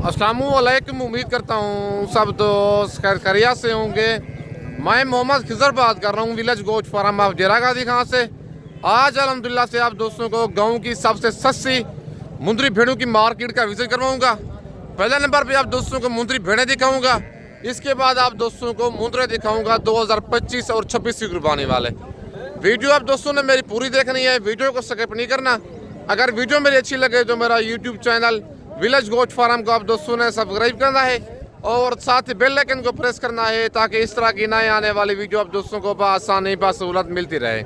अस्सलामुअलैकुम। उम्मीद करता हूँ सब दोस्त खैरियत से होंगे। मैं मोहम्मद खिजर बात कर रहा हूँ विलेज गोट फार्म ऑफ जेरा गाजी खां से। आज अल्हम्दुलिल्लाह से आप दोस्तों को गाँव की सबसे सस्ती मुंदरी भेड़ों की मार्केट का विजिट करवाऊँगा। पहले नंबर पे आप दोस्तों को मुंदरी भेड़ें दिखाऊँगा। इसके बाद आप दोस्तों को मुंदरे दिखाऊँगा 2025 और 26 की कुर्बानी वाले। वीडियो आप दोस्तों ने मेरी पूरी देखनी है, वीडियो को स्किप नहीं करना। अगर वीडियो मेरी अच्छी लगे तो मेरा YouTube channel village goat farm को आप दोस्तों ने सब्सक्राइब करना है और साथ ही बेल आइकन को प्रेस करना है ताकि इस तरह की नए आने वाली वीडियो आप दोस्तों को आसानी बासहूलत मिलती रहे।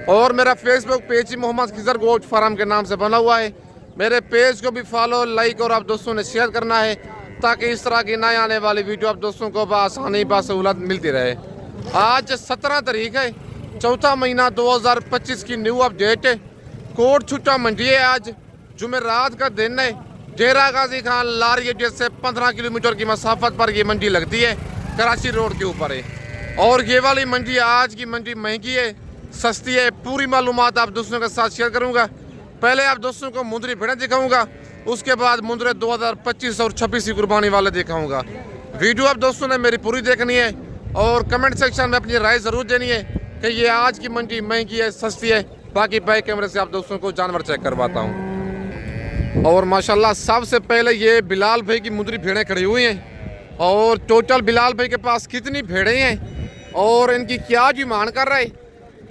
और मेरा फेसबुक पेज ही मोहम्मद खिजर गोट फार्म के नाम से बना हुआ है। मेरे पेज को भी फॉलो लाइक और आप दोस्तों ने शेयर करना है ताकि इस तरह की नए आने वाली वीडियो आप दोस्तों को आसानी बासहूलत मिलती रहे। आज 17 तारीख है, चौथा महीना 2025 की न्यू अपडेट है। कोट छुट्टा मंडी है। आज जुमेरात का दिन है। जेरा गाजी खान लार गेट से 15 किलोमीटर की मसाफत पर ये मंडी लगती है, कराची रोड के ऊपर है। और ये वाली मंडी आज की मंडी महंगी है, सस्ती है, पूरी मालूमात आप दोस्तों के साथ शेयर करूंगा। पहले आप दोस्तों को मुंदरी भेड़ें दिखाऊंगा, उसके बाद मुंदरे 2025 और 26 की कुर्बानी वाले दिखाऊंगा। वीडियो आप दोस्तों ने मेरी पूरी देखनी है और कमेंट सेक्शन में अपनी राय ज़रूर देनी है कि ये आज की मंडी महंगी है, सस्ती है। बाकी बैक कैमरे से आप दोस्तों को जानवर चेक करवाता हूँ। और माशाल्लाह सबसे पहले ये बिलाल भाई की मुंदरी भेड़ें खड़ी हुई हैं और टोटल बिलाल भाई के पास कितनी भेड़ें हैं और इनकी क्या डिमांड कर रहे हैं।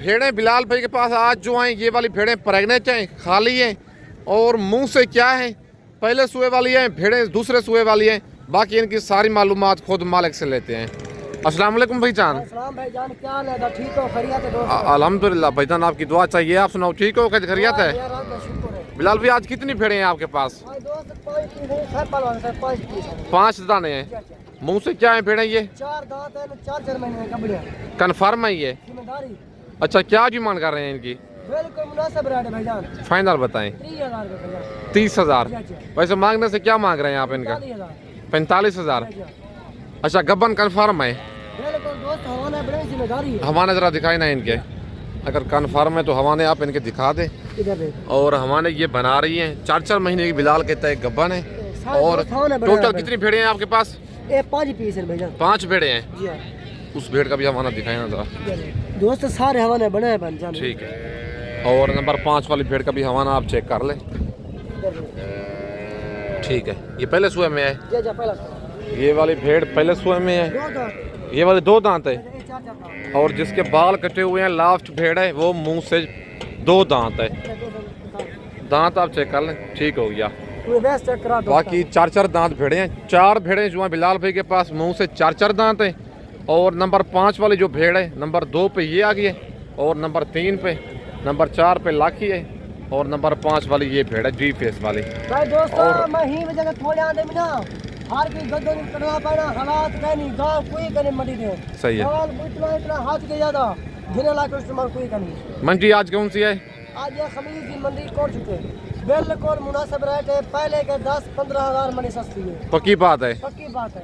भेड़ें बिलाल भाई के पास आज जो हैं ये वाली भेड़ें प्रेग्नेंट हैं, खाली हैं और मुंह से क्या है, पहले सुए वाली हैं, भेड़ें दूसरे सुए वाली हैं। बाकी इनकी सारी मालूमात खुद मालिक से लेते हैं। अस्सलाम वालेकुम भाईजान। भाईजान क्या हाल है? ठीक हो? खैरियत है? अल्हम्दुलिल्लाह भाईजान, आपकी दुआ चाहिए। आप सुनाओ, ठीक हो? कैसे खैरियत है? बिलाल भाई आज कितनी भेड़ें हैं आपके पास? 5 दाने हैं। मुंह से क्या है भेड़ें ये? 4 दांत है, 4 महीने का बढ़िया। कन्फर्म है ये? अच्छा, क्या डिमांड कर रहे हैं इनकी? बिल्कुल मुनासिब रेट है भाईजान। फाइनल बताएं। 30,000। वैसे मांगने से क्या मांग रहे हैं आप इनका? 45,000। अच्छा, गब्बन कन्फर्म है? हवाने जरा दिखाए ना इनके, अगर कन्फर्म है तो हवाने आप इनके दिखा दें। और हवाने ये बना रही हैं 4 महीने की बिलाल के तय गब्बन है। और टोटल कितनी भेड़े हैं आपके पास? 5 पीस है भाईजान। 5 भेड़े हैं। उस भेड़ का भी हवाना दिखाए ना जरा दोस्त, सारे हवाने बने हैं भाईजान। ठीक है। और नंबर 5 वाली भेड़ का भी हवाना आप चेक कर लें। ठीक है। ये पहले सुए में है? ये वाली भेड़ पहले सुए में है। ये वाले 2 दांत है और जिसके बाल कटे हुए हैं लास्ट भेड़ है वो मुंह से 2 दांत है। दांत आप चेक कर लें। ठीक हो गया। बाकी 4 दांत भेड़े हैं। 4 भेड़े जो हैं बिलाल भाई के पास, मुंह से 4 दांत हैं। और नंबर 5 वाली जो भेड़ है नंबर 2 पे ये आ गई है और नंबर 3 पे, नंबर 4 पे लाखी है और नंबर 5 वाली ये भेड़ है जी फेस वाली। और हर की गद्दों नहीं करना पाना, हालात नहीं, गांव कोई करने मंडी दे। सही है। इतना हाथ के ज्यादा गिने लाख कस्टमर कोई करनी। मंडी आज कौन सी है? आज ये खमीस की मंडी कोट चुके, बिल्कुल मुनासिब रेट है। पहले के 10-15 हज़ार मंडी सस्ती है। पक्की बात है? पक्की बात है।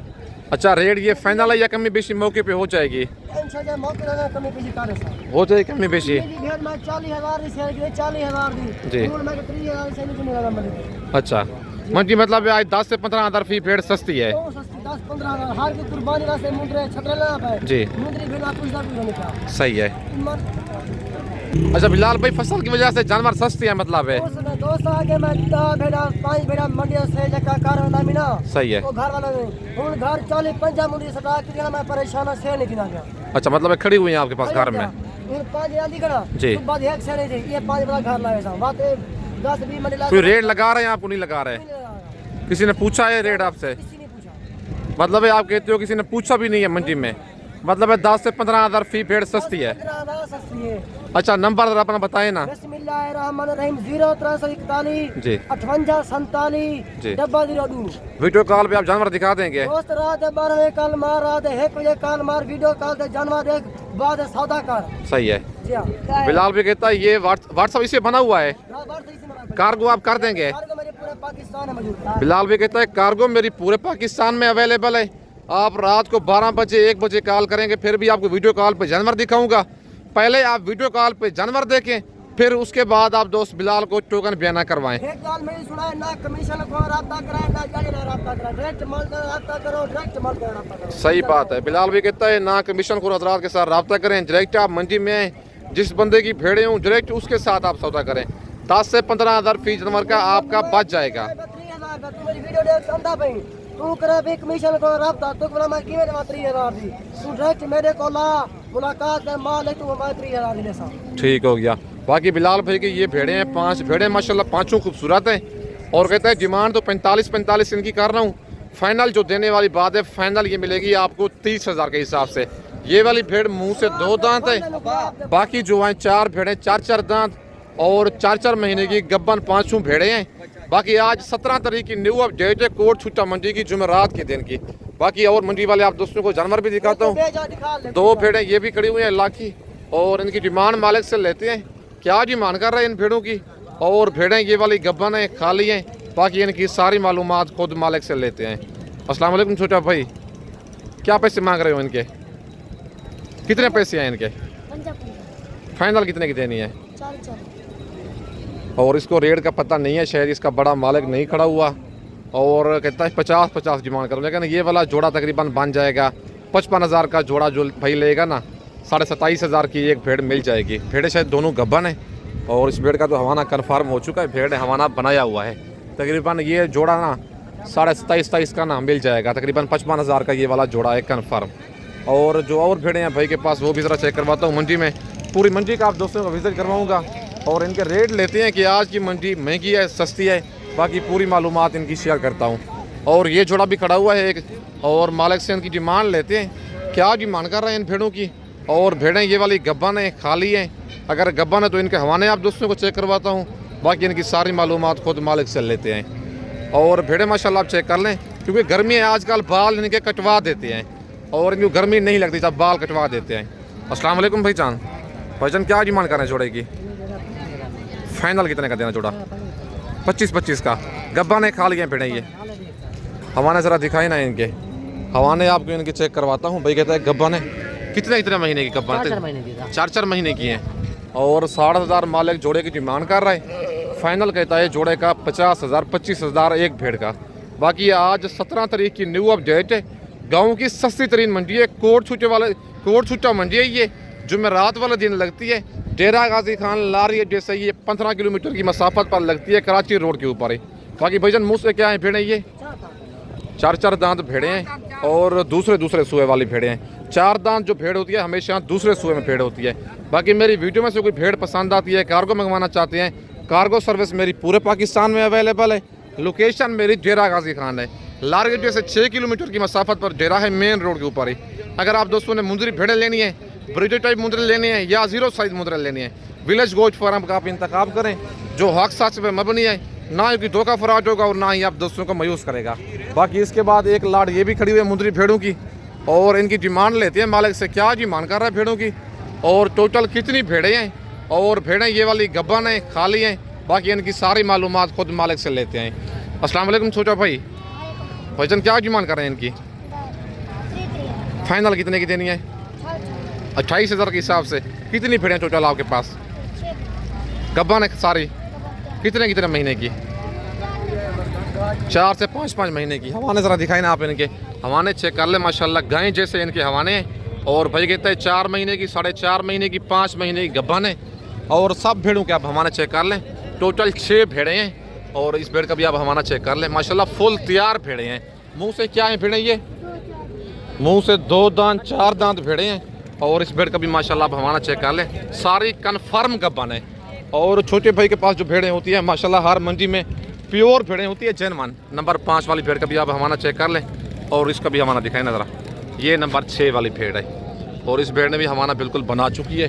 अच्छा, रेट ये फाइनल है या कमी बेशी मौके पे हो जाएगी? इंशाल्लाह मौके पे कमी बेशी कर रहे हो जाएगी कमी बेशी। भेड़ में 40,000 की सेल की 40,000 दी जी। मूल में 30,000 से नहीं लगा मंडी। अच्छा, मंडी मतलब आज 10 से 15 हज़ार फी भेड़ सस्ती है। 10-15 हज़ार हर की कुर्बानी वास्ते मुंडरे छतरे लेना पाए जी। मुंडरी भेड़ कुछ ना कुछ नहीं का। सही है। अच्छा बिलाल भाई, फसल की वजह से जानवर सस्ते हैं मतलब है? दोस्त आगे मैं 5 भेड़ा मंडी से जका कार ना मिला। सही है। वो घर वाला हुन घर 40-50 मुंडी सटा के मैं परेशान से नहीं किना गया। अच्छा, मतलब खड़ी हुई है आपके पास घर में? इन 5 जल्दी करा जी। बाद एक से नहीं थी, ये 5 बड़ा घर लाए सा बात 10-20 मंडी ला। कोई रेट लगा रहे हैं आपको? नहीं लगा रहे? किसी ने पूछा है रेट आपसे? किसी ने पूछा? मतलब है आप कहते हो किसी ने पूछा भी नहीं है मंडी में? मतलब है 10 से 15 हज़ार फी भेड़ सस्ती है। सस्ती है। अच्छा, नंबर जरा अपना बताए ना। बिस्मिल्लाहिर्रहमानिर्रहीम 0341 जी 5847 जी 002। वीडियो कॉल पे आप जानवर दिखा देंगे? दोस्त रात 12 कल मार रात 1 बजे कल मार वीडियो कॉल पे जानवर देख बाद सौदा कर। सही है। जी हां। बिलाल भी कहता है ये व्हाट्सएप इसे बना हुआ है, कार्गो आप कर देंगे? पूरे पाकिस्तान में मौजूद। बिलाल भी कहता है कार्गो मेरी पूरे पाकिस्तान में अवेलेबल है। आप रात को 12 बजे 1 बजे कॉल करेंगे फिर भी आपको वीडियो कॉल पे जानवर दिखाऊंगा। पहले आप वीडियो कॉल पे जानवर देखें, फिर उसके बाद आप दोस्त बिलाल को टोकन बयाना करवाएं। एक गाल में ही सुना है, ना कमीशन को राब्ता कराए, ना गाड़ी ना राब्ता कराए, डायरेक्ट माल का राब्ता करो, डायरेक्ट माल का राब्ता करो। सही बात है, बिलाल भी कहता है ना कमीशन को हजरात के साथ रब्ता करें, डायरेक्ट आप मंडी में आए, जिस बंदे की भेड़े हों डायरेक्ट उसके साथ आप सौदा करें। 10 से 15 हज़ार फी जानवर का आपका बच जाएगा। तू मेरी वीडियो देख समझा भाई, तू करे भी कमीशन को राब्ता, तू बोला मैं किवें देवा 30,000 दी, तू डायरेक्ट मेरे को ला, मुलाकात कर, माल है तू मैं 30,000 दे सा। ठीक हो गया। बाकी बिलाल भाई की ये भेड़े हैं, 5 भेड़े माशाल्लाह, पांचों खूबसूरत हैं। और कहता है डिमांड तो 45 इनकी कर रहा हूँ, फाइनल जो देने वाली बात है फाइनल ये मिलेगी आपको 30,000 के हिसाब से। ये वाली भेड़ मुंह से 2 दांत है, बाकी जो हैं 4 भेड़े 4 दांत और 4 महीने की गब्बन 5 भेड़े हैं। बाकी आज 17 तारीख की न्यू अपडेट है कोट छुट्टा मंडी की, जुमेरात के दिन की। बाकी और मंडी वाले आप दोस्तों को जानवर भी दिखाता हूँ। 2 भेड़ें ये भी खड़ी हुई हैं लाखी, और इनकी डिमांड मालिक से लेते हैं क्या डिमांड कर रहे हैं इन भेड़ों की। और भेड़ें ये वाली गब्बन है, खाली हैं, बाकी इनकी सारी मालूमात खुद मालिक से लेते हैं। अस्सलाम वालेकुम छोटा भाई, क्या पैसे मांग रहे हो इनके? कितने पैसे हैं इनके? फाइनल कितने की देनी है? और इसको रेट का पता नहीं है, शायद इसका बड़ा मालिक नहीं खड़ा हुआ, और कहता है 50 डिमांड करो। लेकिन ये वाला जोड़ा तकरीबन बन जाएगा 55,000 का जोड़ा। जो भाई लेगा ना 27,500 की एक भेड़ मिल जाएगी। भेड़े शायद दोनों गब्बन है, और इस भेड़ का तो हवाना कन्फर्म हो चुका है, भेड़ ने हवाना बनाया हुआ है। तकरीबन ये जोड़ा ना 27,500 का ना मिल जाएगा, तकरीबन 55,000 का ये वाला जोड़ा है कन्फर्म। और जो और भेड़े हैं भाई के पास वो भी ज़रा चेक करवाता हूँ मंडी में, पूरी मंडी का आप दोस्तों को विजिट करवाऊँगा, और इनके रेट लेते हैं कि आज की मंडी महंगी है सस्ती है, बाकी पूरी मालूमात इनकी शेयर करता हूँ। और ये जोड़ा भी खड़ा हुआ है एक, और मालिक से इनकी डिमांड लेते हैं क्या डिमांड कर रहे हैं इन भेड़ों की। और भेड़ें ये वाली गब्बन है, खाली हैं, अगर गब्बन है तो इनके हवाने आप दोस्तों को चेक करवाता हूँ, बाकी इनकी सारी मालूमात खुद मालिक से लेते हैं। और भेड़ें माशाल्लाह आप चेक कर लें, क्योंकि गर्मी है आजकल, बाल इनके कटवा देते हैं, और इनको गर्मी नहीं लगती जब बाल कटवा देते हैं। अस्सलाम वालेकुम भाईजान, भाईजान क्या डिमांड कर रहे हैं जोड़े की? फाइनल कितने का देना जोड़ा? 25 का। गब्बन है, खाली हैं भेड़ें ये। हवाने ज़रा दिखाई ना इनके हवाने, आपको इनके चेक करवाता हूँ। भाई कहता है गब्बन है, कितने महीने की गब्बन? 4 महीने की हैं, और 60,000 मालिक जोड़े की डिमांड कर रहा है। फाइनल कहता है जोड़े का 50,000 25,000 एक भेड़ का। बाकी आज 17 तारीख की न्यू अपडेट है, गाँव की सस्ती तरीन मंडी है, कोट छुट्टा मंडी है। ये जुमेरात वाले दिन लगती है, डेरा गाजी खान लारी जैसे ये 15 किलोमीटर की मसाफत पर लगती है, कराची रोड के ऊपर है। बाकी भाईजान मुँह से क्या है भेड़ें ये? 4 दांत भेड़े हैं, और दूसरे सूए वाली भेड़े हैं। 4 दांत जो भेड़ होती है हमेशा दूसरे सूए में भेड़ होती है। बाकी मेरी वीडियो में से कोई भेड़ पसंद आती है, कार्गो मंगवाना चाहते हैं, कार्गो सर्विस मेरी पूरे पाकिस्तान में अवेलेबल है। लोकेशन मेरी डेरा गाजी खान है, लारगेट से 6 किलोमीटर की मसाफत पर डेरा है, मेन रोड के ऊपर ही। अगर आप दोस्तों ने मुंदरी भेड़ें लेनी है, ब्रिजेट टाइप मुंदरी लेनी है, या 0 साइज मुंदरी लेनी है, विलेज गोट फार्म का आप इंतखाब करें, जो हक सच पे मबनी है, ना ही धोखा फराज होगा और ना ही आप दोस्तों को मायूस करेगा। बाकी इसके बाद एक लाड ये भी खड़ी हुई है मुंदरी भेड़ों की, और इनकी डिमांड लेते हैं मालिक से क्या डिमांड कर रहा है भेड़ों की, और टोटल कितनी भेड़ें हैं, और भेड़ें ये वाली गब्बन हैं, खाली हैं, बाकी इनकी सारी मालूमात खुद मालिक से लेते हैं। अस्सलाम वालेकुम छोटा भाई, भाईजान क्या डिमांड कर रहे हैं इनकी? फाइनल कितने की देनी है? 28,000 के हिसाब से। कितनी भेड़ें टोटल आपके पास? गब्बन है सारी, कितने महीने की? 4 से 5 महीने की। हवाने ज़रा दिखाए ना आप इनके हवाने चेक कर ले, माशाल्लाह गाय जैसे इनके हवाने हैं। और भाई कहता है 4 महीने की, 4.5 महीने की, 5 महीने की गब्बन है, और सब भेड़ों के आप हवाने चेक कर लें। टोटल 6 भेड़े हैं, और इस भेड़ का भी आप हवाना चेक कर लें। माशाल्लाह फुल तैयार भेड़े हैं। मुंह से क्या है भेड़े ये? मुंह से 2 दांत 4 दांत भेड़े हैं, और इस भेड़ का भी माशाल्लाह आप हवाना चेक कर लें, सारी कन्फर्म गब्बन है। और छोटे भाई के पास जो भेड़ें होती है माशाल्लाह हर मंडी में प्योर भेड़ें होती है, जेनवन। नंबर 5 वाली भेड़ का भी आप हवाना चेक कर लें, और इसका भी हवाना दिखाएं ना ज़रा। ये नंबर 6 वाली भेड़ है, और इस भेड़ ने भी हवाना बिल्कुल बना चुकी है।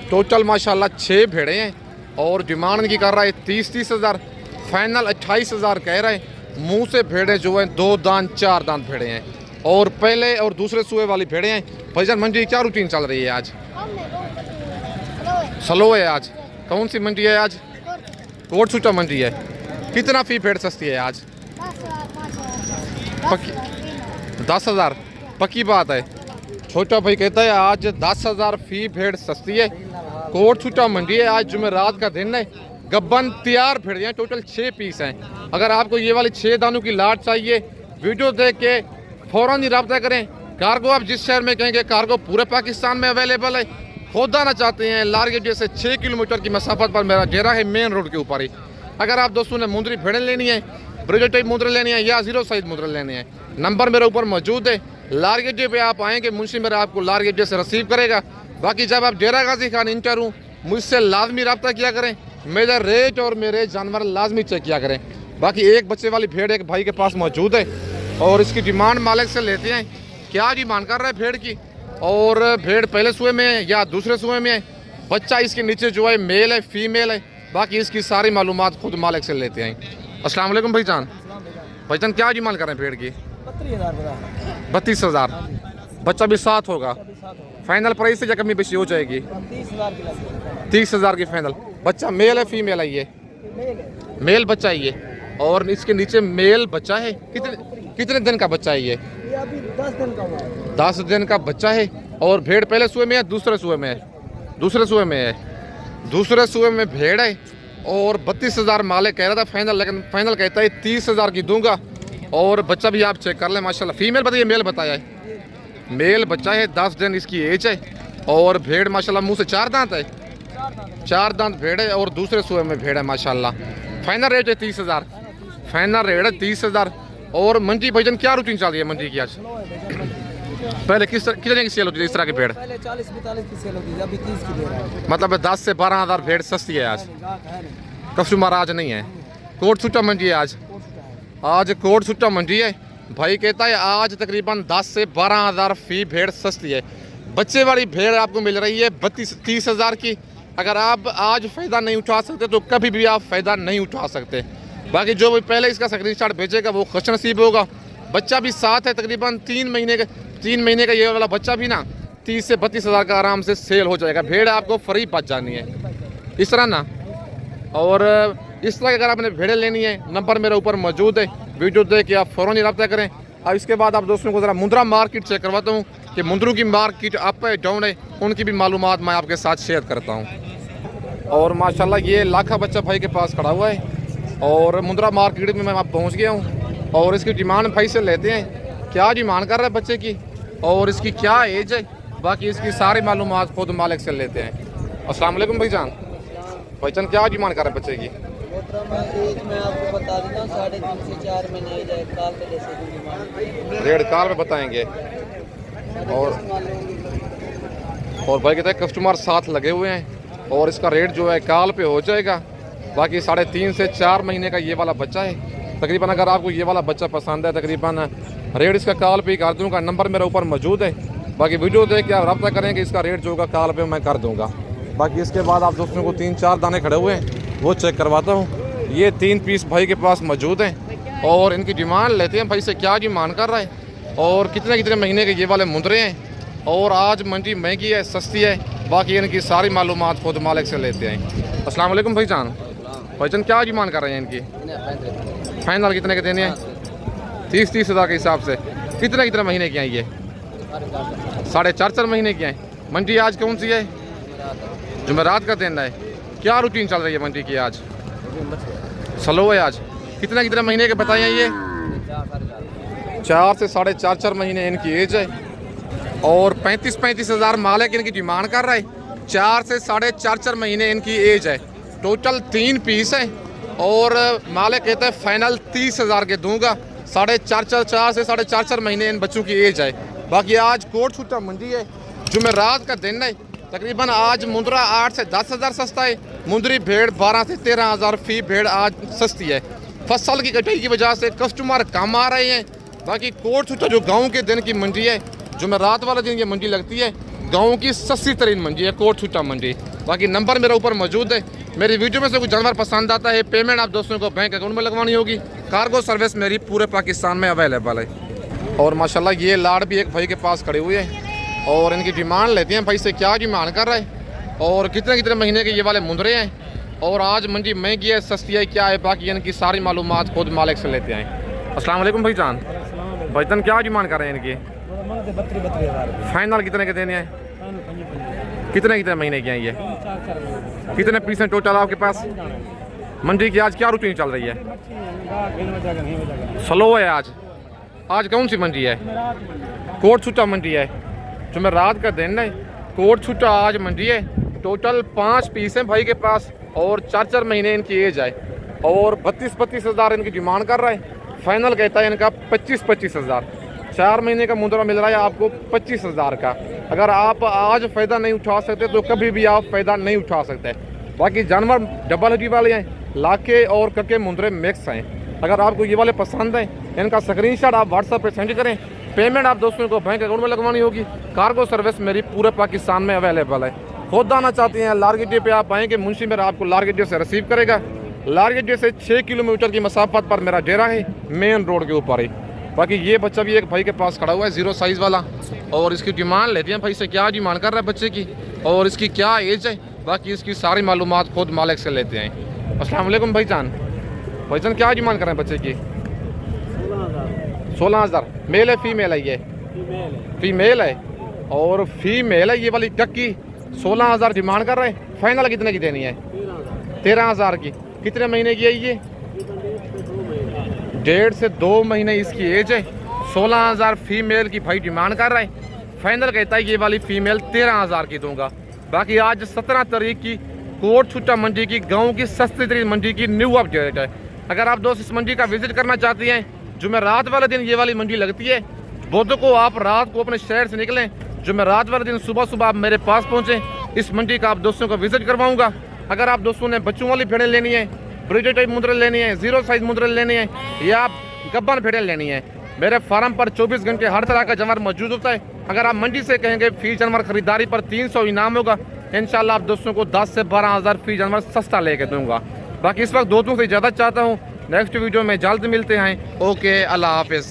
टोटल माशाल्लाह 6 भेड़ें हैं, और डिमांड इनकी कर रहा है 30,000, फाइनल 28,000 कह रहे हैं। मुँह से भेड़ें जो हैं 2 दांत 4 दांत भेड़े हैं, और पहले और दूसरे सूए वाली भेड़ें हैं। भाईजान मंडी क्या रूटीन चल रही है आज? स्लो है आज। कौन सी मंडी है आज? कोट छुट्टा मंडी है। कितना फी भेड़ सस्ती है आज? 10,000 पक्की बात है। छोटा भाई कहता है आज 10,000 फी भेड़ सस्ती है, कोट छुट्टा मंडी है, आज जुमेरात का दिन है। गब्बन तैयार फिर हैं, टोटल 6 पीस हैं। अगर आपको ये वाली 6 दानों की लाट चाहिए, वीडियो देख के फ़ौरन ही रब्ता करें। कार्गो आप जिस शहर में कहेंगे, कार्गो पूरे पाकिस्तान में अवेलेबल है। खुद आना चाहते हैं, लारगेट जैसे 6 किलोमीटर की मसाफत पर मेरा डेरा है, मेन रोड के ऊपर ही। अगर आप दोस्तों ने मुंदरी भेड़ें लेनी है, ब्रिजेट टाइप मुंदरी लेनी है या 0 साइज मुंदरी लेनी है, नंबर मेरे ऊपर मौजूद है। लारगेट पे आप आएंगे, मुंशी मेरा आपको लारगेट से रिसीव करेगा। बाकी जब आप डेरा गाजी खान इंटर हूँ, मुझसे लाजमी रब्ता किया करें, मेरा रेट और मेरे जानवर लाजमी चेक किया करें। बाकी एक बच्चे वाली भेड़ एक भाई के पास मौजूद है और इसकी डिमांड मालिक से लेते हैं। क्या डिमांड कर रहा है भेड़ की, और भेड़ पहले सूए में है या दूसरे सूए में है, बच्चा इसके नीचे जो है मेल है फीमेल है, बाकी इसकी सारी मालूमात खुद मालिक से लेते हैं। अस्सलाम वालेकुम भाईजान। भाईजान क्या डिमांड कर रहे हैं भेड़ की? 32,000। बच्चा भी साथ होगा, फाइनल प्राइस से या कमी बेशी हो जाएगी? 30,000 की फाइनल। बच्चा मेल है फीमेल है? ये मेल बच्चा है ये, और इसके नीचे मेल बच्चा है। कितने दिन का बच्चा है ये? अभी 10 दिन का हुआ है। 10 दिन का बच्चा है। और भेड़ पहले सूए में है दूसरे सूए में है? दूसरे सूए में है। दूसरे सूए में भेड़ है और 32,000 मालिक कह रहा था फाइनल, लेकिन फाइनल कहता है 30,000 की दूंगा। और बच्चा भी आप चेक कर लें, माशाल्लाह। फीमेल बताइए, मेल बताया है? मेल बच्चा है, 10 दिन इसकी एज है। और भेड़ माशाल्लाह मुंह से 4 दांत है, 4 दांत भेड़ है और दूसरे सूए में भेड़ है माशाल्लाह। फाइनल रेट है 30,000। फाइनल रेट है 30,000। और मंडी भाईजान क्या रूटीन चल रही है मंडी की आज? पहले कितने की सेल होती थी इस तरह की भेड़? पहले 40-45 की सेल होती थी, अभी 30 की दे रहा है। मतलब 10 से 12,000 भेड़ सस्ती है आज। कस्टमर आज नहीं है। कोट छुट्टा मंडी है आज कोट छुट्टा मंडी है। भाई कहता है आज तकरीबन 10 से 12,000 फी भेड़ सस्ती है। बच्चे वाली भेड़ आपको मिल रही है 30,000 की। अगर आप आज फ़ायदा नहीं उठा सकते तो कभी भी आप फ़ायदा नहीं उठा सकते। बाकी जो भी पहले इसका स्क्रीनशॉट भेजेगा वो खुशनसीब होगा। बच्चा भी साथ है, तकरीबन 3 महीने का ये वाला बच्चा भी ना 30 से 32,000 का आराम से सेल हो जाएगा। भेड़ आपको फ्री बच जानी है इस तरह ना। और इस तरह की अगर आपने भेड़ें लेनी है, नंबर मेरे ऊपर मौजूद है, वीडियो देख के आप फ़ौरन ही रब्ता करें। और इसके बाद आप दोस्तों को ज़रा मुंद्रा मार्केट चेक करवाता हूँ कि मुंद्रों की मार्केट अप है डाउन है, उनकी भी मालूमात मैं आपके साथ शेयर करता हूँ। और माशाल्लाह ये लाखा बच्चा भाई के पास खड़ा हुआ है और मुंद्रा मार्केट में मैं आप पहुँच गया हूँ। और इसकी डिमांड भाई से लेते हैं, क्या डिमांड कर रहा है बच्चे की और इसकी क्या एज है, बाकी इसकी सारी मालूमात खुद मालिक से लेते हैं। अस्सलाम वालेकुम भाईजान। भाईजान क्या डिमांड कर रहे हैं बच्चे की? मैं आपको बता देता हूँ, 3.5 से 4 महीने काल पे जैसे रेड काल में बताएंगे। और भाई कहते हैं कस्टमर साथ लगे हुए हैं और इसका रेट जो है काल पे हो जाएगा। बाकी 3.5 से 4 महीने का ये वाला बच्चा है तकरीबन। अगर आपको ये वाला बच्चा पसंद है, तकरीबन रेट इसका काल पे ही कर दूँगा। नंबर मेरे ऊपर मौजूद है, बाकी वीडियो देख के आप रब्ता करेंगे, इसका रेट जो होगा काल पे मैं कर दूँगा। बाकी इसके बाद आप दोस्तों को 3-4 दाने खड़े हुए हैं वो चेक करवाता हूँ। ये 3 पीस भाई के पास मौजूद हैं और इनकी डिमांड लेते हैं भाई से, क्या डिमांड कर रहा है और कितने महीने के ये वाले मुंदरे हैं। और आज मंडी महंगी है सस्ती है, बाकी इनकी सारी मालूमात खुद मालिक से लेते हैं। अस्सलाम वालेकुम भाईजान। भाईजान क्या डिमांड कर रहे हैं इनकी? फाइनल कितने के देने हैं? 30,000 के हिसाब से। कितने महीने की हैं ये? 4.5 महीने की हैं। मंडी आज कौन सी है? जुमेरात का दिन है। क्या रूटीन चल रही है मंडी की आज? स्लो है आज। कितने महीने के बताए हैं ये? 4 से 4.5 महीने इनकी एज है और 35,000 मालिक इनकी डिमांड कर रहा है। 4 से 4.5 महीने इनकी एज है। टोटल 3 पीस है और मालिक कहता है फाइनल 30,000 के दूंगा। 4 से 4.5 महीने इन बच्चों की एज है। बाकी आज कोट छुट्टा मंडी है, जुमेरात का दिन है। तकरीबन आज मुंद्रा 8 से 10,000 सस्ता है। मुंदरी भेड़ 12 से 13,000 फी भेड़ आज सस्ती है। फसल की कटाई की वजह से कस्टमर कम आ रहे हैं। बाकी कोट छुट्टा जो गाँव के दिन की मंडी है, जुमेरात वाला दिन ये मंडी लगती है, गाँव की सस्ती तरीन मंडी है कोट छुट्टा मंडी। बाकी नंबर मेरे ऊपर मौजूद है। मेरी वीडियो में से कुछ जानवर पसंद आता है, पेमेंट आप दोस्तों को बैंक अकाउंट में लगवानी होगी। कार्गो सर्विस मेरी पूरे पाकिस्तान में अवेलेबल है। और माशाल्लाह ये लाड़ भी एक भाई के पास खड़े हुए हैं और इनकी डिमांड लेते हैं भाई से, क्या डिमांड कर रहा है और कितने महीने के ये वाले मुंदरे हैं। और आज मंडी महंगी है सस्ती है क्या है, बाकी इनकी सारी मालूमात खुद मालिक से लेते हैं। अस्सलाम वालेकुम भाईजान। भाईजान क्या डिमांड कर रहे हैं इनकी? फाइनल कितने के देने हैं? कितने कितने महीने की हैं ये? कितने पीस हैं टोटल आपके पास? मंडी की आज क्या रूटीन चल रही है? स्लो है आज। आज कौन सी मंडी है? कोट छुट्टा मंडी है। जुमेरात का दिन है, कोट छुट्टा आज मंडी है। टोटल 5 पीस हैं भाई के पास और 4-4 महीने इनकी एज है और 32-32 हज़ार इनकी डिमांड कर रहा है। फाइनल कहता है इनका 25-25 हज़ार। 4 महीने का मुद्रा मिल रहा है आपको 25 हज़ार का। अगर आप आज फ़ायदा नहीं उठा सकते तो कभी भी आप फ़ायदा नहीं उठा सकते। बाकी जानवर डबल हड्डी वाले हैं, लाके और कके मुंदरे मिक्स हैं। अगर आपको ये वाले पसंद हैं, इनका स्क्रीनशॉट आप व्हाट्सएप पे सेंड करें। पेमेंट आप दोस्तों को बैंक अकाउंट में लगवानी होगी। कार्गो सर्विस मेरी पूरे पाकिस्तान में अवेलेबल है। खुद आना चाहते हैं लारगड्डे पे आप आएंगे, मुंशी मेरा आपको लारगड्डे से रिसीव करेगा। लारगड्डे से 6 किलोमीटर की मसाफत पर मेरा डेरा है, मेन रोड के ऊपर ही। बाकी ये बच्चा भी एक भाई के पास खड़ा हुआ है 0 साइज़ वाला और इसकी डिमांड लेते हैं भाई से, क्या डिमांड कर रहा है बच्चे की और इसकी क्या एज है। बाकी इसकी सारी मालूमात खुद मालिक से लेते हैं। अस्सलाम वालेकुम भाईजान। भाईजान क्या डिमांड कर रहे हैं बच्चे की? 16,000। मेल है फीमेल है? ये फीमेल है और फीमेल है ये वाली टक्की। 16,000 डिमांड कर रहे हैं। फाइनल कितने की देनी है? 13,000 की। कितने महीने की है ये? 1.5 से 2 महीने इसकी एज है। 16,000 फीमेल की भाई डिमांड कर रहे हैं। फाइनल कहता है ये वाली फीमेल 13,000 की दूंगा। बाकी आज 17 तारीख की कोट छुट्टा मंडी की, गांव की सस्ती तरीन मंडी की न्यू अपडेट है। अगर आप दोस्त इस मंडी का विजिट करना चाहते हैं, जुमेरात वाले दिन ये वाली मंडी लगती है। बुध को आप रात को अपने शहर से निकलें, जुमेरात वाले दिन सुबह सुबह आप मेरे पास पहुँचें। इस मंडी का आप दोस्तों को विजिट करवाऊँगा। अगर आप दोस्तों ने बच्चों वाली भेड़ें लेनी है, ब्रीडर टाइप मुद्रे लेनी है, 0 साइज मुद्रे लेनी है या आप गब्बन भेड़ें लेनी है, मेरे फार्म पर 24 घंटे हर तरह का जानवर मौजूद होता है। अगर आप मंडी से कहेंगे फी जानवर खरीदारी पर 300 इनाम होगा। इंशाल्लाह आप दोस्तों को 10 से 12,000 फी जानवर सस्ता लेके दूंगा। बाकी इस वक्त दोस्तों से ज़्यादा चाहता हूँ। नेक्स्ट वीडियो में जल्द मिलते हैं। ओके, अल्लाह हाफिज़।